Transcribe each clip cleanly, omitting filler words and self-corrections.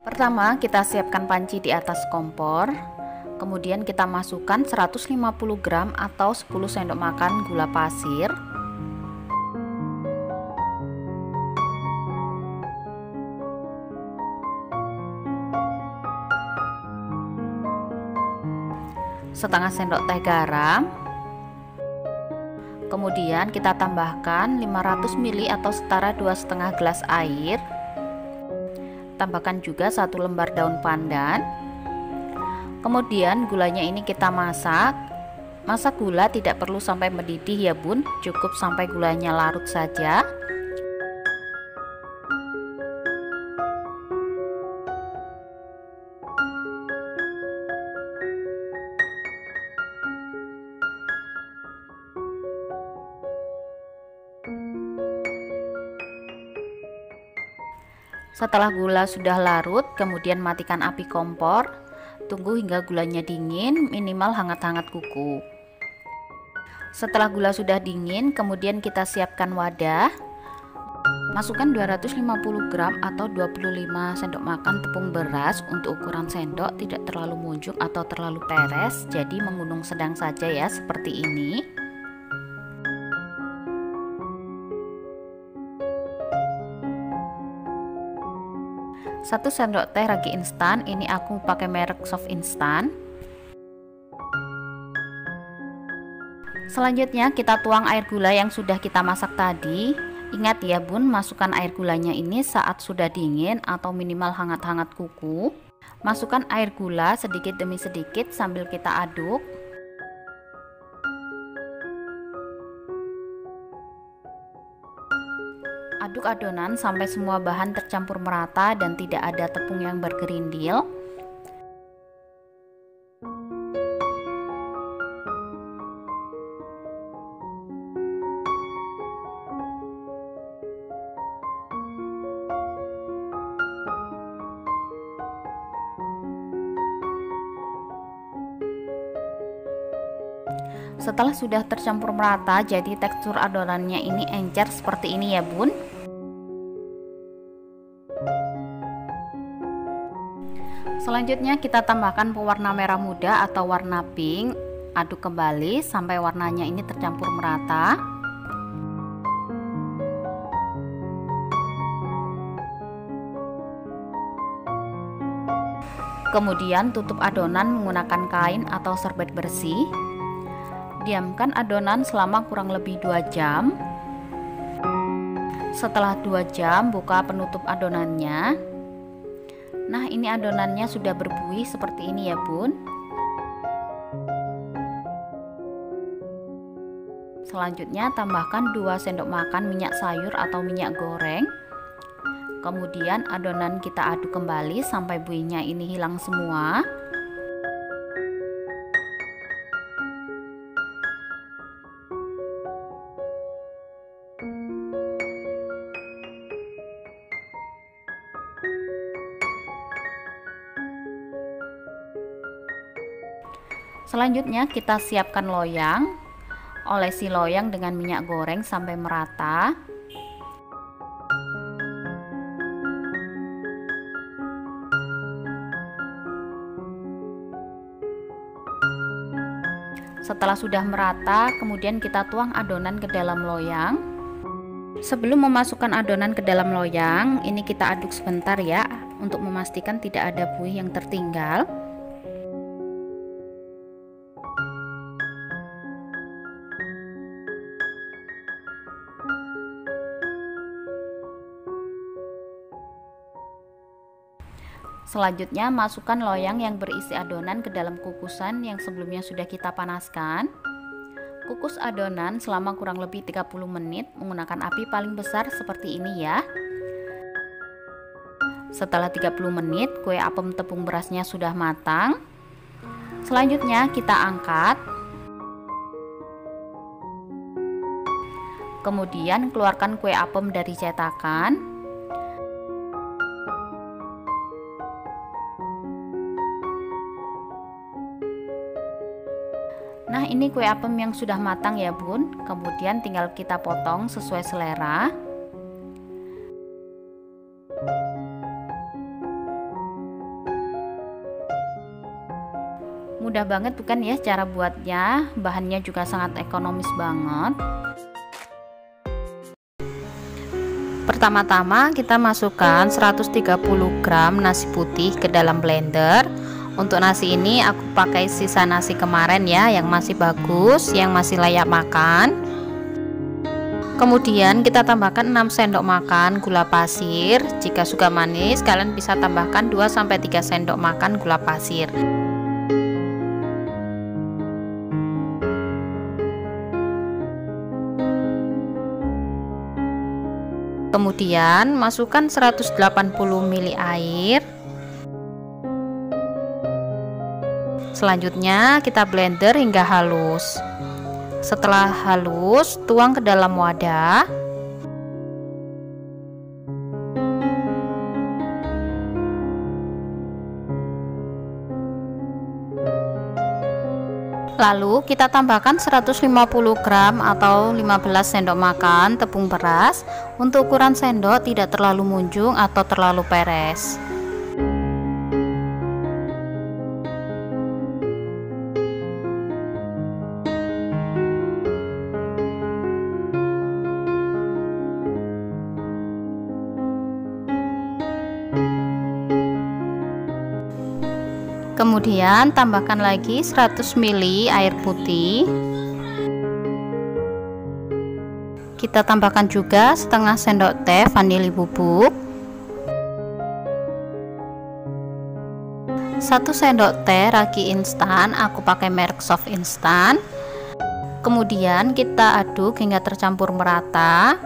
Pertama, kita siapkan panci di atas kompor. Kemudian kita masukkan 150 gram atau 10 sendok makan gula pasir. Setengah sendok teh garam. Kemudian kita tambahkan 500 ml atau setara 2,5 gelas air. Tambahkan juga 1 lembar daun pandan. Kemudian gulanya ini kita masak. Masak gula tidak perlu sampai mendidih ya bun, cukup sampai gulanya larut saja. Setelah gula sudah larut, kemudian matikan api kompor. Tunggu hingga gulanya dingin, minimal hangat-hangat kuku. Setelah gula sudah dingin, kemudian kita siapkan wadah. Masukkan 250 gram atau 25 sendok makan tepung beras. Untuk ukuran sendok tidak terlalu munjuk atau terlalu peres, jadi menggunung sedang saja ya, seperti ini. 1 sendok teh ragi instan, ini aku pakai merek Soft Instant. Selanjutnya kita tuang air gula yang sudah kita masak tadi. Ingat ya bun, masukkan air gulanya ini saat sudah dingin atau minimal hangat-hangat kuku. Masukkan air gula sedikit demi sedikit sambil kita aduk. Aduk adonan sampai semua bahan tercampur merata dan tidak ada tepung yang bergerindil. Setelah sudah tercampur merata, jadi tekstur adonannya ini encer seperti ini ya bun. Selanjutnya kita tambahkan pewarna merah muda atau warna pink. Aduk kembali sampai warnanya ini tercampur merata. Kemudian tutup adonan menggunakan kain atau serbet bersih. Diamkan adonan selama kurang lebih 2 jam. Setelah 2 jam, buka penutup adonannya. Nah, ini adonannya sudah berbuih seperti ini ya bun. Selanjutnya tambahkan 2 sendok makan minyak sayur atau minyak goreng. Kemudian adonan kita aduk kembali sampai buihnya ini hilang semua. Selanjutnya kita siapkan loyang. Olesi loyang dengan minyak goreng sampai merata. Setelah sudah merata, kemudian kita tuang adonan ke dalam loyang. Sebelum memasukkan adonan ke dalam loyang, ini kita aduk sebentar ya, untuk memastikan tidak ada buih yang tertinggal. Selanjutnya masukkan loyang yang berisi adonan ke dalam kukusan yang sebelumnya sudah kita panaskan. Kukus adonan selama kurang lebih 30 menit menggunakan api paling besar seperti ini ya. Setelah 30 menit kue apem tepung berasnya sudah matang. Selanjutnya kita angkat. Kemudian keluarkan kue apem dari cetakan. Nah, ini kue apem yang sudah matang ya bun. Kemudian tinggal kita potong sesuai selera. Mudah banget bukan ya cara buatnya, bahannya juga sangat ekonomis banget. Pertama-tama kita masukkan 130 gram nasi putih ke dalam blender. Untuk nasi ini aku pakai sisa nasi kemarin ya, yang masih bagus, yang masih layak makan. Kemudian kita tambahkan 6 sendok makan gula pasir. Jika suka manis, kalian bisa tambahkan 2-3 sendok makan gula pasir. Kemudian masukkan 180 ml air. Selanjutnya kita blender hingga halus. Setelah halus, tuang ke dalam wadah. Lalu kita tambahkan 150 gram atau 15 sendok makan tepung beras. Untuk ukuran sendok tidak terlalu munjung atau terlalu peres. Kemudian tambahkan lagi 100 ml air putih. Kita tambahkan juga setengah sendok teh vanili bubuk, 1 sendok teh ragi instan, aku pakai merek Soft Instant. Kemudian kita aduk hingga tercampur merata.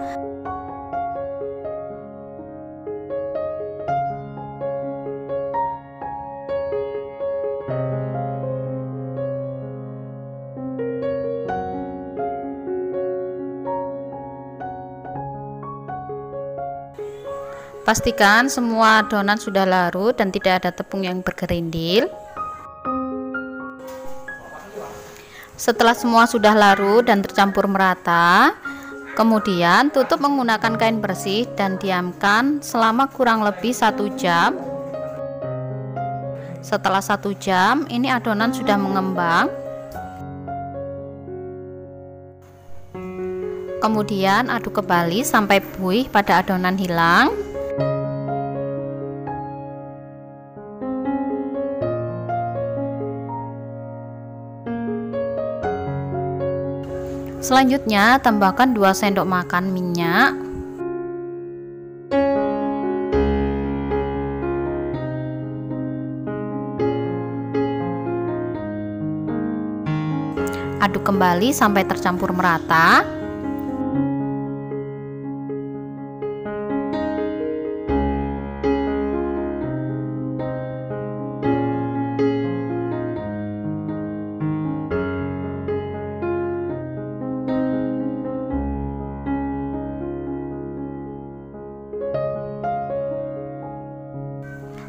Pastikan semua adonan sudah larut dan tidak ada tepung yang bergerindil. Setelah semua sudah larut dan tercampur merata, kemudian tutup menggunakan kain bersih dan diamkan selama kurang lebih 1 jam. Setelah 1 jam, ini adonan sudah mengembang. Kemudian aduk kembali sampai buih pada adonan hilang. Selanjutnya tambahkan 2 sendok makan minyak. Aduk kembali sampai tercampur merata.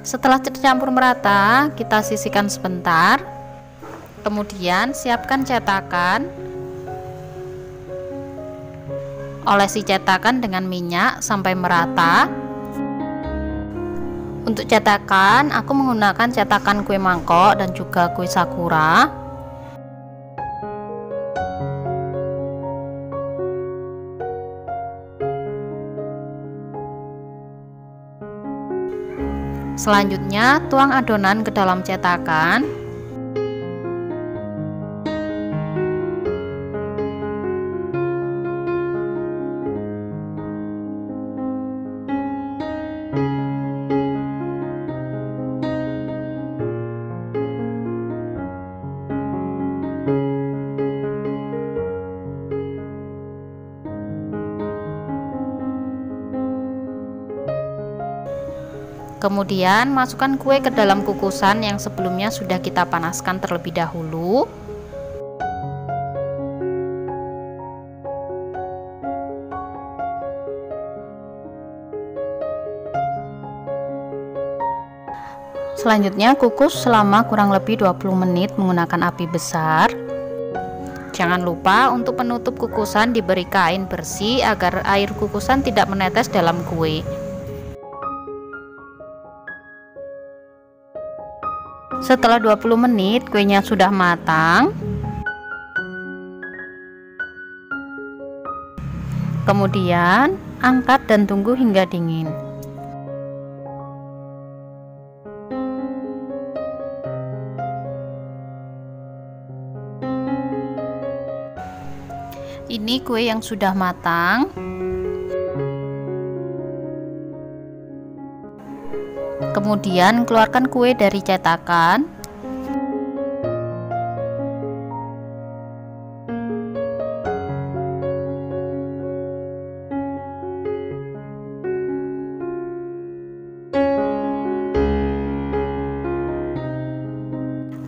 Setelah tercampur merata, kita sisihkan sebentar. Kemudian siapkan cetakan. Olesi cetakan dengan minyak sampai merata. Untuk cetakan, aku menggunakan cetakan kue mangkok dan juga kue sakura. Selanjutnya, tuang adonan ke dalam cetakan. Kemudian masukkan kue ke dalam kukusan yang sebelumnya sudah kita panaskan terlebih dahulu. Selanjutnya kukus selama kurang lebih 20 menit menggunakan api besar. Jangan lupa untuk penutup kukusan diberi kain bersih agar air kukusan tidak menetes dalam kue. Setelah 20 menit kuenya sudah matang. Kemudian angkat dan tunggu hingga dingin. Ini kue yang sudah matang. Kemudian keluarkan kue dari cetakan.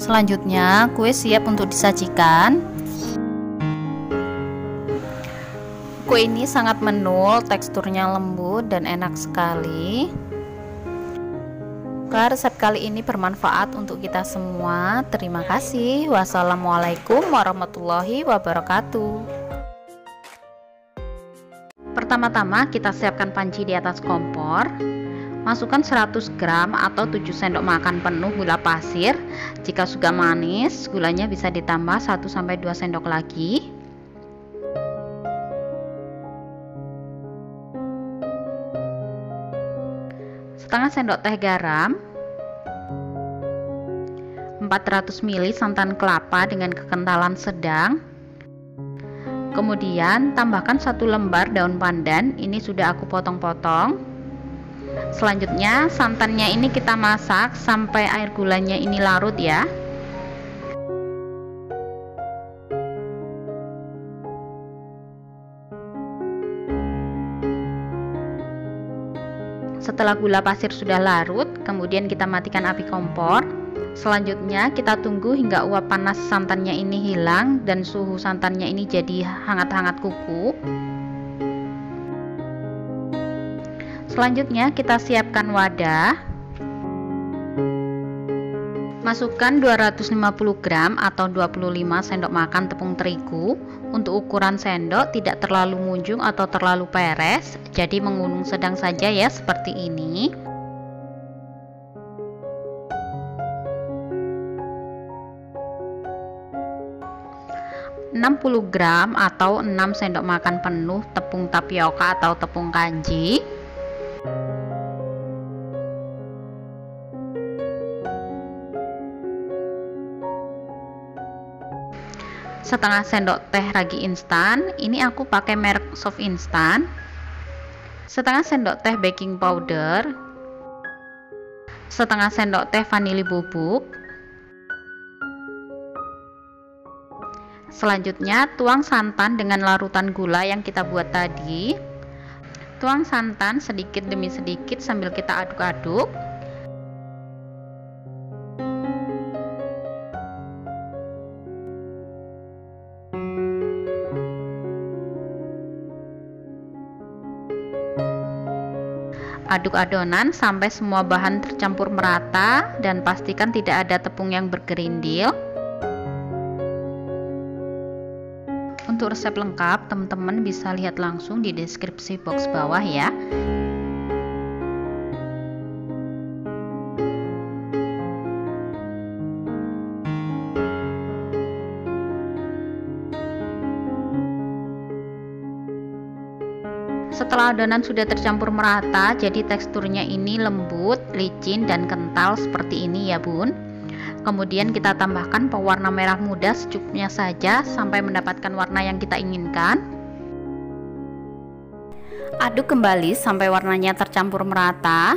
Selanjutnya kue siap untuk disajikan. Kue ini sangat menul, teksturnya lembut dan enak sekali. Resep kali ini bermanfaat untuk kita semua. Terima kasih. Wassalamualaikum warahmatullahi wabarakatuh. Pertama-tama kita siapkan panci di atas kompor. Masukkan 100 gram atau 7 sendok makan penuh gula pasir. Jika sudah manis, gulanya bisa ditambah 1-2 sendok lagi. Setengah sendok teh garam, 400 ml santan kelapa dengan kekentalan sedang. Kemudian tambahkan 1 lembar daun pandan, ini sudah aku potong-potong. Selanjutnya santannya ini kita masak sampai air gulanya ini larut ya. Setelah gula pasir sudah larut, kemudian kita matikan api kompor. Selanjutnya kita tunggu hingga uap panas santannya ini hilang dan suhu santannya ini jadi hangat-hangat kuku. Selanjutnya kita siapkan wadah. Masukkan 250 gram atau 25 sendok makan tepung terigu. Untuk ukuran sendok tidak terlalu munjung atau terlalu peres, jadi mengungung sedang saja ya, seperti ini. (60 gram atau 6 sendok makan penuh tepung tapioka atau tepung kanji. Setengah sendok teh ragi instan, ini aku pakai merek Soft Instant. Setengah sendok teh baking powder, setengah sendok teh vanili bubuk. Selanjutnya tuang santan dengan larutan gula yang kita buat tadi. Tuang santan sedikit demi sedikit sambil kita aduk-aduk. Aduk adonan sampai semua bahan tercampur merata dan pastikan tidak ada tepung yang bergerindil. Untuk resep lengkap, teman-teman bisa lihat langsung di deskripsi box bawah ya. Setelah adonan sudah tercampur merata, jadi teksturnya ini lembut, licin, dan kental seperti ini ya bun. Kemudian kita tambahkan pewarna merah muda secukupnya saja sampai mendapatkan warna yang kita inginkan. Aduk kembali sampai warnanya tercampur merata.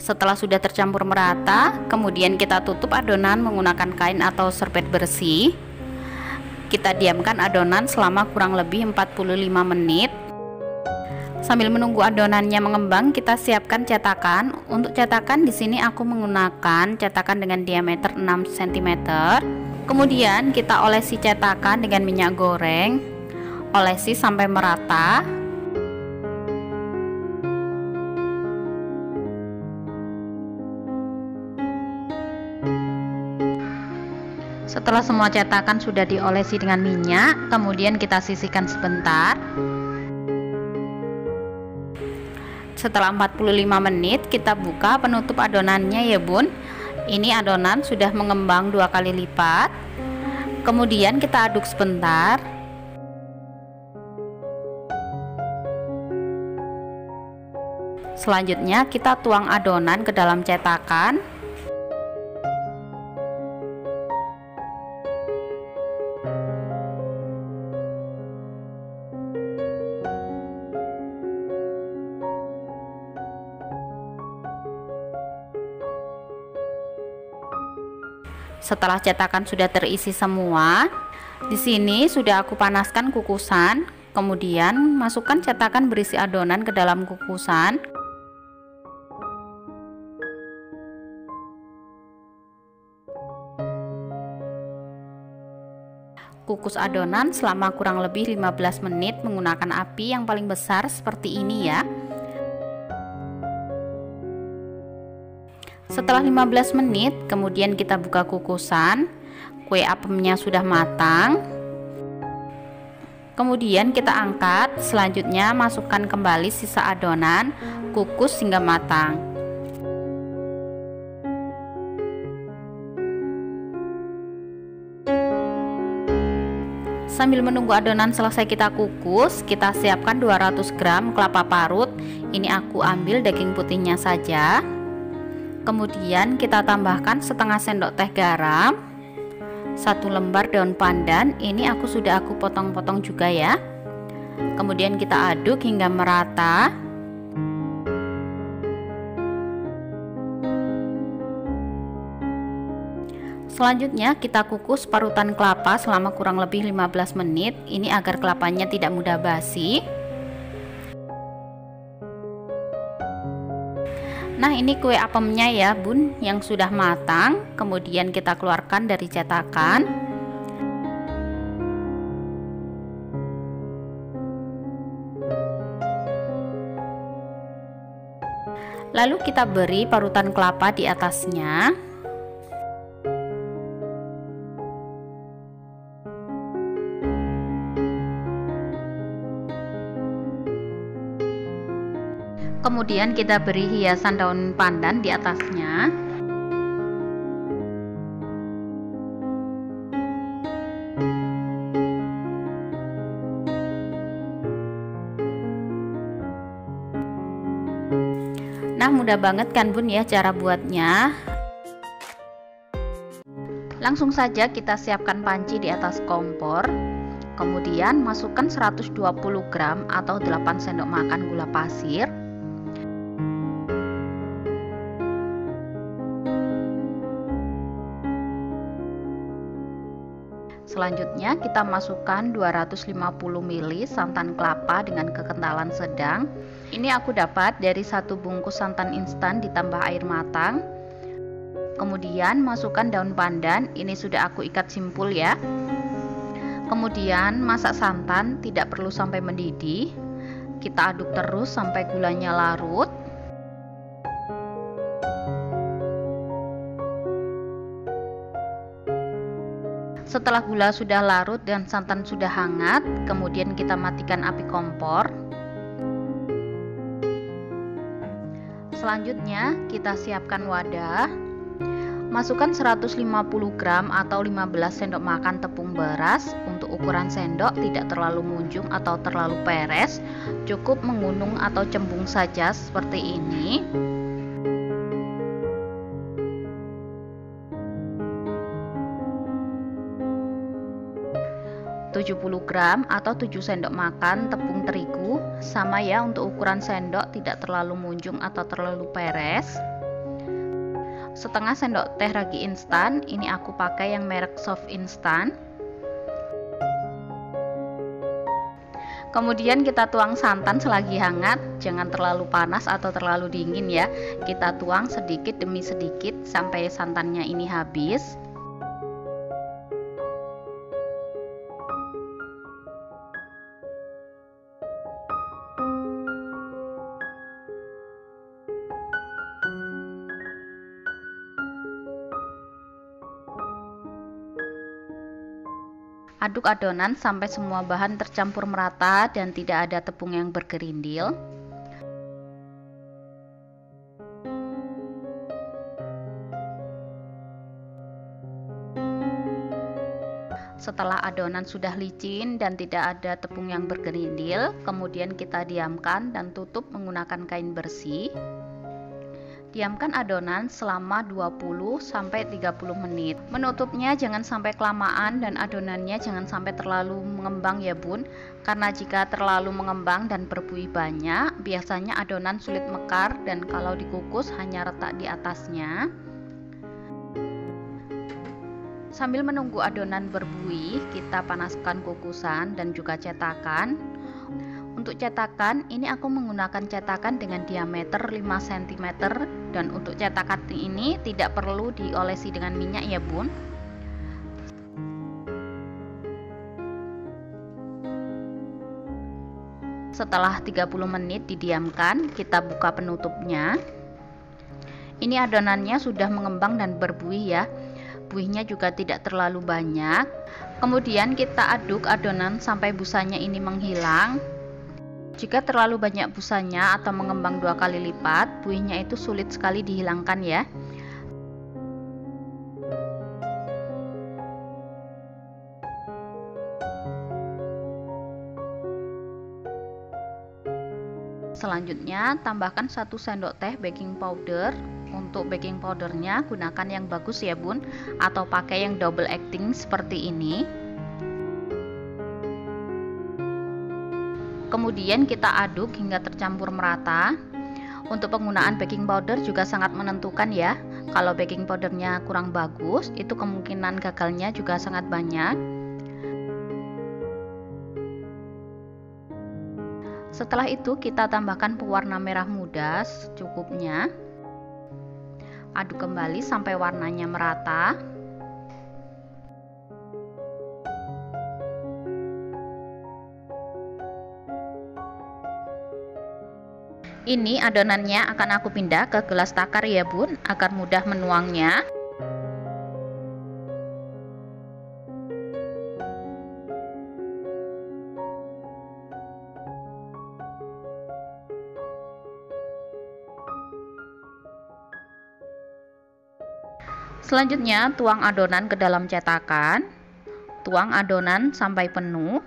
Setelah sudah tercampur merata, kemudian kita tutup adonan menggunakan kain atau serbet bersih. Kita diamkan adonan selama kurang lebih 45 menit. Sambil menunggu adonannya mengembang, kita siapkan cetakan. Untuk cetakan di sini aku menggunakan cetakan dengan diameter 6 cm. Kemudian kita olesi cetakan dengan minyak goreng. Olesi sampai merata. Setelah semua cetakan sudah diolesi dengan minyak, kemudian kita sisihkan sebentar. Setelah 45 menit kita buka penutup adonannya ya bun. Ini adonan sudah mengembang 2 kali lipat. Kemudian kita aduk sebentar. Selanjutnya kita tuang adonan ke dalam cetakan. Setelah cetakan sudah terisi semua, di sini sudah aku panaskan kukusan. Kemudian masukkan cetakan berisi adonan ke dalam kukusan. Kukus adonan selama kurang lebih 15 menit menggunakan api yang paling besar seperti ini ya. Setelah 15 menit, kemudian kita buka kukusan. Kue apemnya sudah matang. Kemudian kita angkat. Selanjutnya masukkan kembali sisa adonan, kukus hingga matang. Sambil menunggu adonan selesai kita kukus, kita siapkan 200 gram kelapa parut. Ini aku ambil daging putihnya saja. Kemudian kita tambahkan setengah sendok teh garam, 1 lembar daun pandan. Ini sudah aku potong-potong juga ya. Kemudian kita aduk hingga merata. Selanjutnya kita kukus parutan kelapa selama kurang lebih 15 menit. Ini agar kelapanya tidak mudah basi. Nah, ini kue apemnya ya bun, yang sudah matang. Kemudian kita keluarkan dari cetakan. Lalu kita beri parutan kelapa di atasnya. Kemudian kita beri hiasan daun pandan di atasnya. Nah, mudah banget kan bun ya cara buatnya. Langsung saja kita siapkan panci di atas kompor. Kemudian masukkan 120 gram atau 8 sendok makan gula pasir. Selanjutnya kita masukkan 250 ml santan kelapa dengan kekentalan sedang. Ini aku dapat dari 1 bungkus santan instan ditambah air matang. Kemudian masukkan daun pandan, ini sudah aku ikat simpul ya. Kemudian masak santan, tidak perlu sampai mendidih. Kita aduk terus sampai gulanya larut. Setelah gula sudah larut dan santan sudah hangat, kemudian kita matikan api kompor. Selanjutnya kita siapkan wadah. Masukkan 150 gram atau 15 sendok makan tepung beras. Untuk ukuran sendok tidak terlalu munjung atau terlalu peres, cukup mengunung atau cembung saja seperti ini. 70 gram atau 7 sendok makan tepung terigu, sama ya untuk ukuran sendok, tidak terlalu munjung atau terlalu peres. Setengah sendok teh ragi instan, ini aku pakai yang merek Soft Instant. Kemudian kita tuang santan selagi hangat, jangan terlalu panas atau terlalu dingin ya. Kita tuang sedikit demi sedikit sampai santannya ini habis. Aduk adonan sampai semua bahan tercampur merata dan tidak ada tepung yang bergerindil. Setelah adonan sudah licin dan tidak ada tepung yang bergerindil, kemudian kita diamkan dan tutup menggunakan kain bersih. Diamkan adonan selama 20-30 menit. Menutupnya jangan sampai kelamaan dan adonannya jangan sampai terlalu mengembang ya bun, karena jika terlalu mengembang dan berbuih banyak, biasanya adonan sulit mekar dan kalau dikukus hanya retak di atasnya. Sambil menunggu adonan berbuih, kita panaskan kukusan dan juga cetakan. Untuk cetakan, ini aku menggunakan cetakan dengan diameter 5 cm dan untuk cetakan ini tidak perlu diolesi dengan minyak ya bun. Setelah 30 menit didiamkan, kita buka penutupnya. Ini adonannya sudah mengembang dan berbuih ya. Buihnya juga tidak terlalu banyak. Kemudian kita aduk adonan sampai busanya ini menghilang. Jika terlalu banyak busanya atau mengembang 2 kali lipat, buihnya itu sulit sekali dihilangkan ya. Selanjutnya tambahkan 1 sendok teh baking powder. Untuk baking powdernya gunakan yang bagus ya bun, atau pakai yang double acting seperti ini. Kemudian kita aduk hingga tercampur merata. Untuk penggunaan baking powder juga sangat menentukan ya. Kalau baking powdernya kurang bagus, itu kemungkinan gagalnya juga sangat banyak. Setelah itu kita tambahkan pewarna merah muda secukupnya. Aduk kembali sampai warnanya merata. Ini adonannya akan aku pindah ke gelas takar ya bun, agar mudah menuangnya. Selanjutnya tuang adonan ke dalam cetakan. Tuang adonan sampai penuh.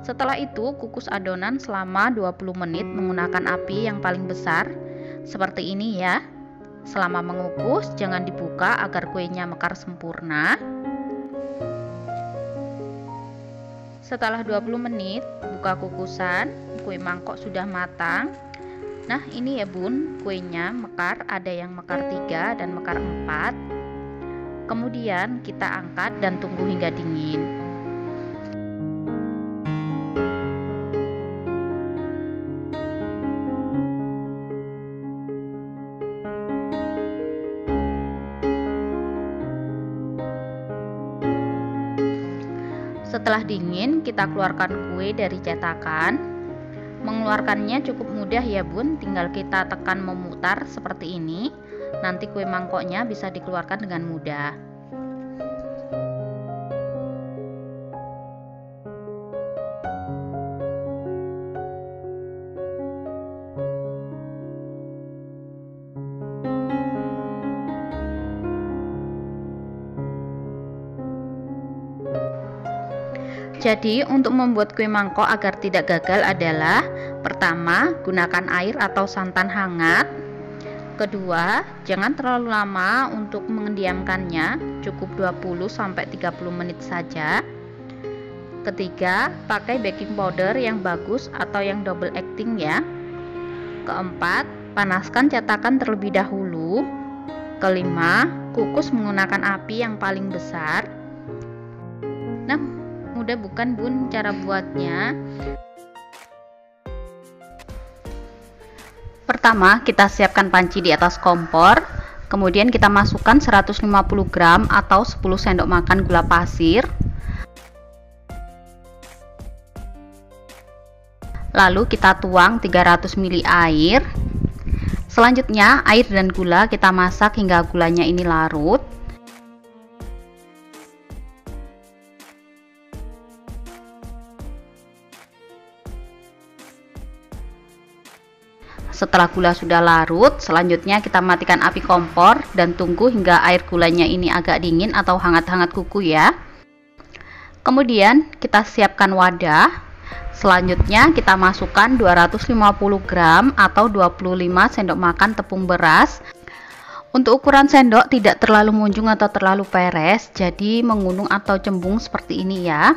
Setelah itu kukus adonan selama 20 menit menggunakan api yang paling besar seperti ini ya. Selama mengukus jangan dibuka agar kuenya mekar sempurna. Setelah 20 menit buka kukusan, kue mangkok sudah matang. Nah ini ya bun, kuenya mekar, ada yang mekar 3 dan mekar 4. Kemudian kita angkat dan tunggu hingga dingin. Setelah dingin, kita keluarkan kue dari cetakan. Mengeluarkannya cukup mudah ya bun, tinggal kita tekan memutar seperti ini. Nanti kue mangkoknya bisa dikeluarkan dengan mudah. Jadi untuk membuat kue mangkok agar tidak gagal adalah: pertama, gunakan air atau santan hangat. Kedua, jangan terlalu lama untuk mendiamkannya, cukup 20-30 menit saja. Ketiga, pakai baking powder yang bagus atau yang double acting ya. Keempat, panaskan cetakan terlebih dahulu. Kelima, kukus menggunakan api yang paling besar. Nah, mudah bukan bun cara buatnya? Pertama, kita siapkan panci di atas kompor. Kemudian kita masukkan 150 gram atau 10 sendok makan gula pasir. Lalu kita tuang 300 ml air. Selanjutnya air dan gula kita masak hingga gulanya ini larut. Setelah gula sudah larut, selanjutnya kita matikan api kompor dan tunggu hingga air gulanya ini agak dingin atau hangat-hangat kuku ya. Kemudian kita siapkan wadah. Selanjutnya kita masukkan 250 gram atau 25 sendok makan tepung beras. Untuk ukuran sendok tidak terlalu munjung atau terlalu peres, jadi mengunung atau cembung seperti ini ya.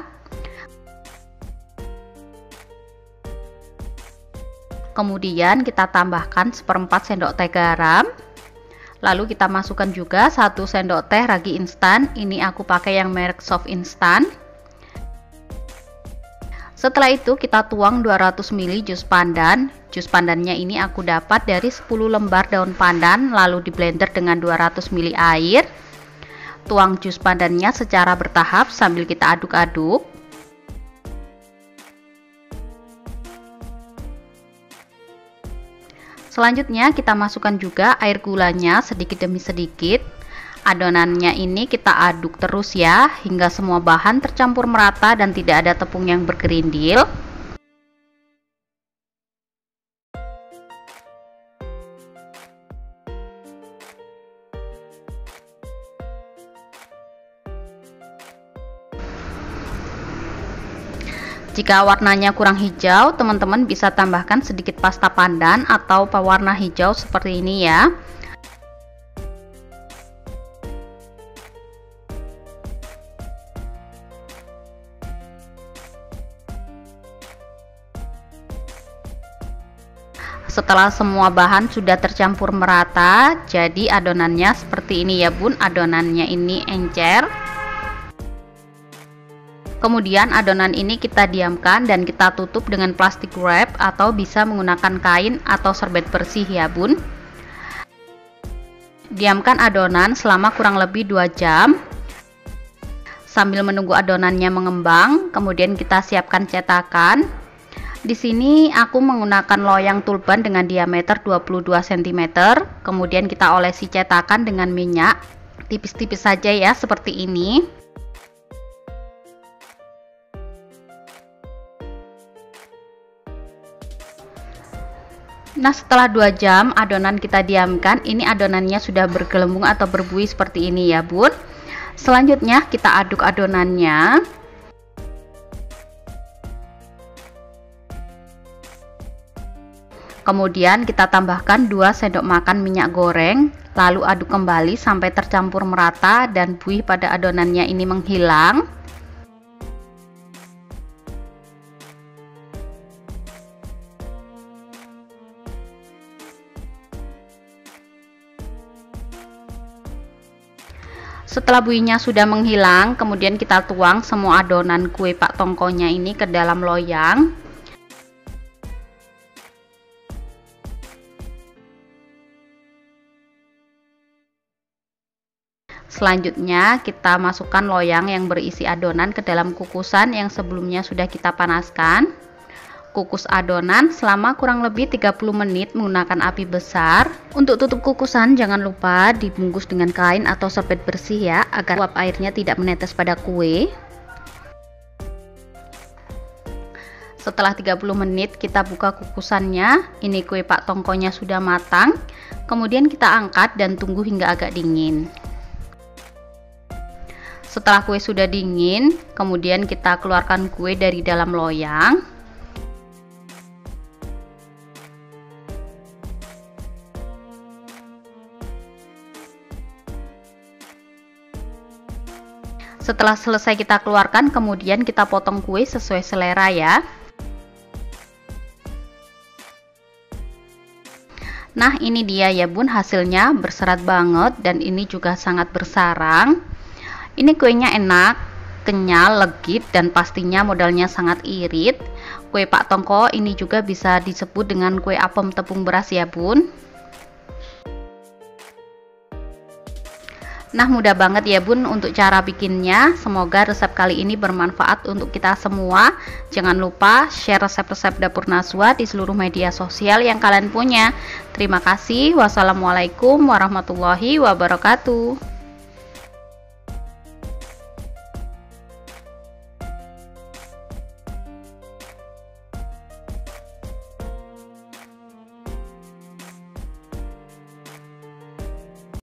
Kemudian kita tambahkan 1/4 sendok teh garam. Lalu kita masukkan juga 1 sendok teh ragi instan. Ini aku pakai yang merek Soft Instant. Setelah itu kita tuang 200 ml jus pandan. Jus pandannya ini aku dapat dari 10 lembar daun pandan, lalu di blender dengan 200 ml air. Tuang jus pandannya secara bertahap sambil kita aduk-aduk. Selanjutnya kita masukkan juga air gulanya sedikit demi sedikit. Adonannya ini kita aduk terus ya, hingga semua bahan tercampur merata dan tidak ada tepung yang bergerindil. Jika warnanya kurang hijau, teman-teman bisa tambahkan sedikit pasta pandan atau pewarna hijau seperti ini ya. Setelah semua bahan sudah tercampur merata, jadi adonannya seperti ini ya bun. Adonannya ini encer. Kemudian adonan ini kita diamkan dan kita tutup dengan plastik wrap atau bisa menggunakan kain atau serbet bersih ya bun. Diamkan adonan selama kurang lebih 2 jam. Sambil menunggu adonannya mengembang, kemudian kita siapkan cetakan. Di sini aku menggunakan loyang tulpan dengan diameter 22 cm. Kemudian kita olesi cetakan dengan minyak, tipis-tipis saja ya seperti ini. Nah, setelah 2 jam adonan kita diamkan, ini adonannya sudah bergelembung atau berbuih seperti ini ya bun. Selanjutnya kita aduk adonannya. Kemudian kita tambahkan 2 sendok makan minyak goreng, lalu aduk kembali sampai tercampur merata dan buih pada adonannya ini menghilang. Setelah buihnya sudah menghilang, kemudian kita tuang semua adonan kue pak tongkonya ini ke dalam loyang. Selanjutnya kita masukkan loyang yang berisi adonan ke dalam kukusan yang sebelumnya sudah kita panaskan. Kukus adonan selama kurang lebih 30 menit menggunakan api besar. Untuk tutup kukusan jangan lupa dibungkus dengan kain atau serbet bersih ya, agar uap airnya tidak menetes pada kue. Setelah 30 menit kita buka kukusannya. Ini kue pak tongkonya sudah matang. Kemudian kita angkat dan tunggu hingga agak dingin. Setelah kue sudah dingin, kemudian kita keluarkan kue dari dalam loyang. Setelah selesai kita keluarkan, kemudian kita potong kue sesuai selera ya. Nah, ini dia ya bun, hasilnya berserat banget dan ini juga sangat bersarang. Ini kuenya enak, kenyal, legit, dan pastinya modalnya sangat irit. Kue pak tongko ini juga bisa disebut dengan kue apem tepung beras ya bun. Nah, mudah banget ya bun untuk cara bikinnya. Semoga resep kali ini bermanfaat untuk kita semua. Jangan lupa share resep-resep dapur Nazwa di seluruh media sosial yang kalian punya. Terima kasih. Wassalamualaikum warahmatullahi wabarakatuh.